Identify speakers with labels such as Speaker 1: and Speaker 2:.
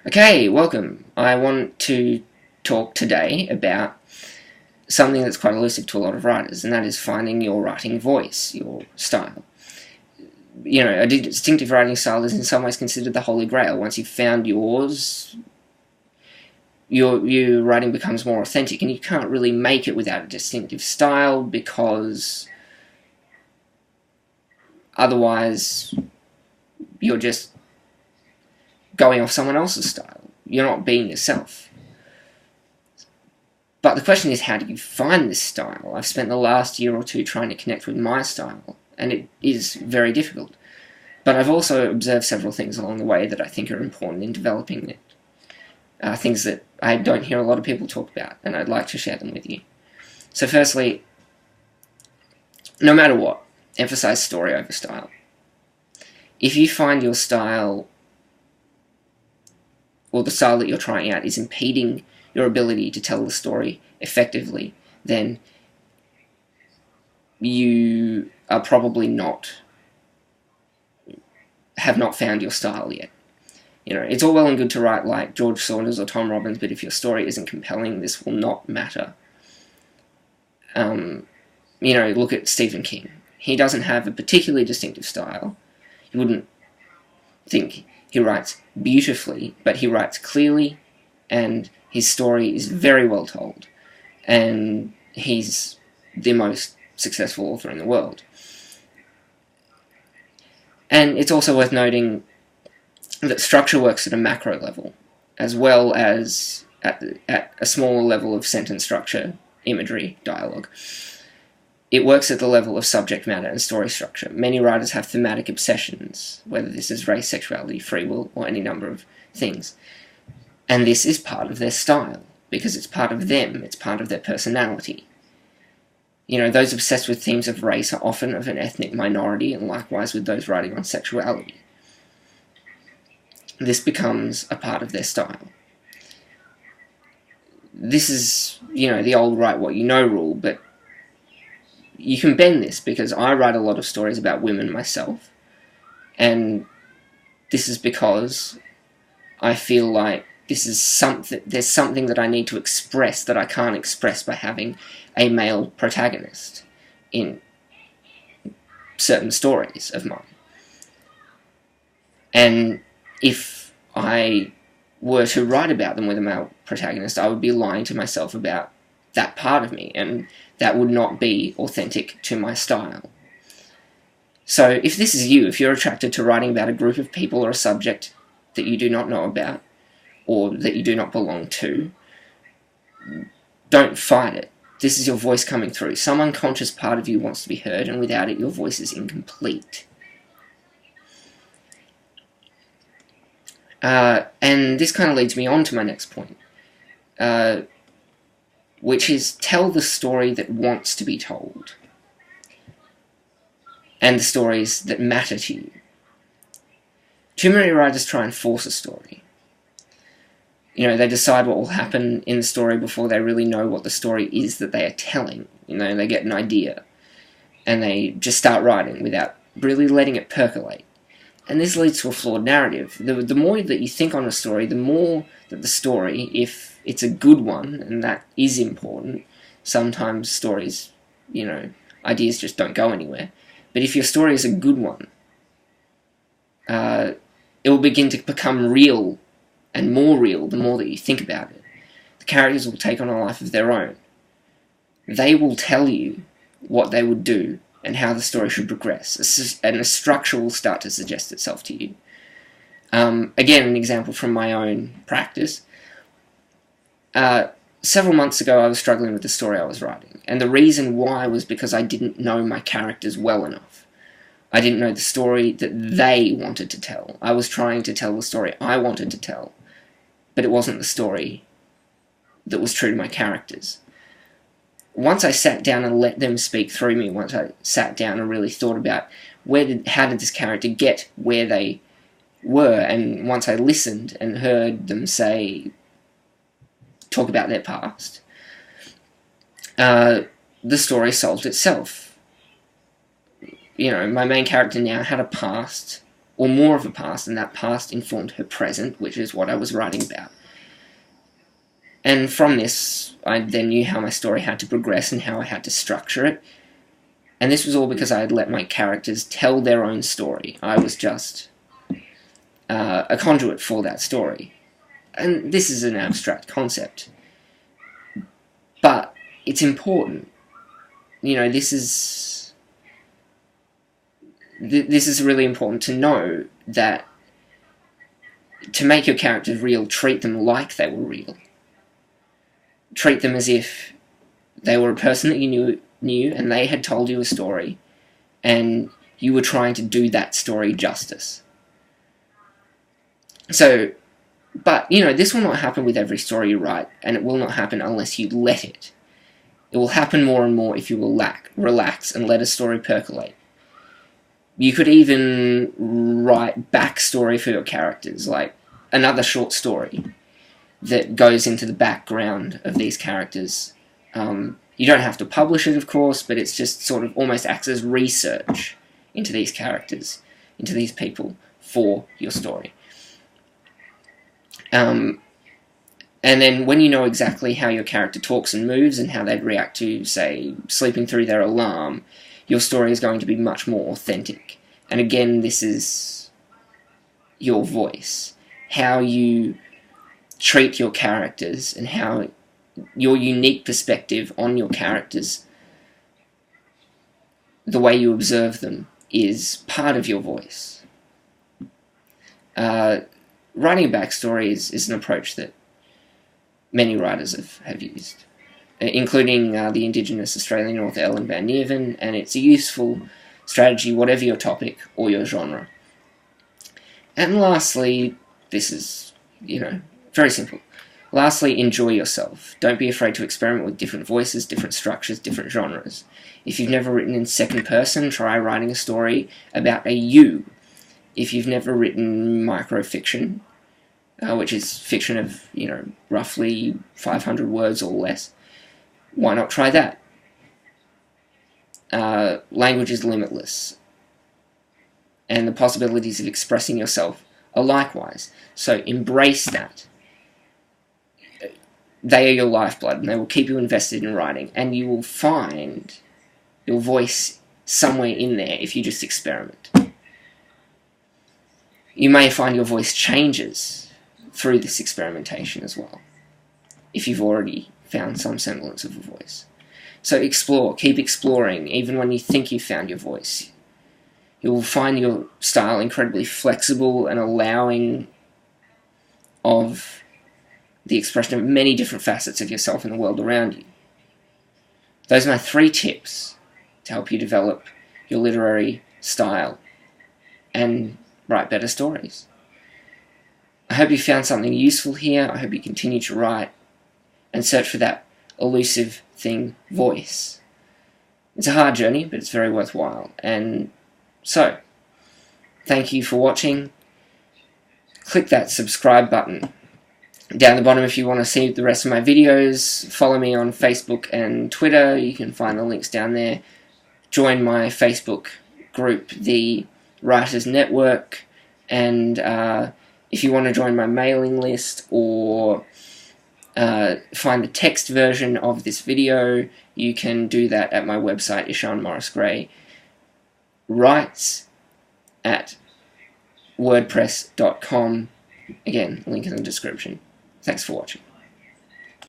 Speaker 1: Okay, welcome. I want to talk today about something that's quite elusive to a lot of writers, and that is finding your writing voice, your style. You know, a distinctive writing style is in some ways considered the holy grail. Once you've found yours, your writing becomes more authentic, and you can't really make it without a distinctive style because otherwise you're just going off someone else's style. You're not being yourself. But the question is, how do you find this style? I've spent the last year or two trying to connect with my style, and it is very difficult. But I've also observed several things along the way that I think are important in developing it. Things that I don't hear a lot of people talk about, and I'd like to share them with you. So firstly, no matter what, emphasize story over style. If you find your style, or the style that you're trying out, is impeding your ability to tell the story effectively, then you are probably have not found your style yet. You know, it's all well and good to write like George Saunders or Tom Robbins, but if your story isn't compelling, this will not matter. You know, look at Stephen King. He doesn't have a particularly distinctive style. You wouldn't think he writes beautifully, but he writes clearly, and his story is very well told, and he's the most successful author in the world. And it's also worth noting that structure works at a macro level, as well as at a smaller level of sentence structure, imagery, dialogue. It works at the level of subject matter and story structure. Many writers have thematic obsessions, whether this is race, sexuality, free will, or any number of things. And this is part of their style, because it's part of them, it's part of their personality. You know, those obsessed with themes of race are often of an ethnic minority, and likewise with those writing on sexuality. This becomes a part of their style. This is, you know, the old write what you know rule, but you can bend this, because I write a lot of stories about women myself, and this is because I feel like there's something that I need to express that I can't express by having a male protagonist in certain stories of mine. And if I were to write about them with a male protagonist, I would be lying to myself about that part of me, and that would not be authentic to my style. So if this is you, if you're attracted to writing about a group of people or a subject that you do not know about, or that you do not belong to, don't fight it. This is your voice coming through. Some unconscious part of you wants to be heard, and without it, your voice is incomplete. And this kind of leads me on to my next point, which is tell the story that wants to be told, and the stories that matter to you. Too many writers try and force a story. You know, they decide what will happen in the story before they really know what the story is that they are telling. You know, they get an idea, and they just start writing without really letting it percolate. And this leads to a flawed narrative. The more that you think on a story, the more that the story, if it's a good one, and that is important, sometimes stories, you know, ideas just don't go anywhere. But if your story is a good one, it will begin to become real and more real the more that you think about it. The characters will take on a life of their own. They will tell you what they would do and how the story should progress, and a structure will start to suggest itself to you. Again, an example from my own practice. Several months ago I was struggling with the story I was writing, and the reason why was because I didn't know my characters well enough. I didn't know the story that they wanted to tell. I was trying to tell the story I wanted to tell, but it wasn't the story that was true to my characters. Once I sat down and let them speak through me, once I sat down and really thought about how did this character get where they were, and once I listened and heard them talk about their past, the story solved itself. You know, my main character now had a past or more of a past, and that past informed her present, which is what I was writing about. And from this, I then knew how my story had to progress and how I had to structure it. And this was all because I had let my characters tell their own story. I was just a conduit for that story. And this is an abstract concept. But it's important. You know, this is really important to know, that to make your characters real, treat them like they were real. Treat them as if they were a person that you knew and they had told you a story, and you were trying to do that story justice. So, but, you know, this will not happen with every story you write, and it will not happen unless you let it. It will happen more and more if you will relax and let a story percolate. You could even write backstory for your characters, like another short story that goes into the background of these characters. You don't have to publish it, of course, but it's just sort of almost acts as research into these characters, into these people, for your story. And then when you know exactly how your character talks and moves and how they'd react to, say, sleeping through their alarm, your story is going to be much more authentic. And again, this is your voice. How you treat your characters and how your unique perspective on your characters, the way you observe them, is part of your voice. Writing a backstory is an approach that many writers have used, including the Indigenous Australian author Ellen Van Neerven, and it's a useful strategy whatever your topic or your genre. And lastly, this is, you know, very simple. Lastly, enjoy yourself. Don't be afraid to experiment with different voices, different structures, different genres. If you've never written in second person, try writing a story about a you. If you've never written microfiction, which is fiction of, you know, roughly 500 words or less, why not try that? Language is limitless, and the possibilities of expressing yourself are likewise. So embrace that. They are your lifeblood, and they will keep you invested in writing, and you will find your voice somewhere in there if you just experiment. You may find your voice changes through this experimentation as well, if you've already found some semblance of a voice. So explore, keep exploring, even when you think you've found your voice. You will find your style incredibly flexible and allowing of the expression of many different facets of yourself in the world around you. Those are my 3 tips to help you develop your literary style and write better stories. I hope you found something useful here. I hope you continue to write and search for that elusive thing, voice. It's a hard journey, but it's very worthwhile. And so, thank you for watching. Click that subscribe button down the bottom if you want to see the rest of my videos. Follow me on Facebook and Twitter. You can find the links down there. Join my Facebook group, the Writers Network, and if you want to join my mailing list or find the text version of this video, you can do that at my website, Ishan Morris Gray Writes at wordpress.com. Again, link in the description. Thanks for watching.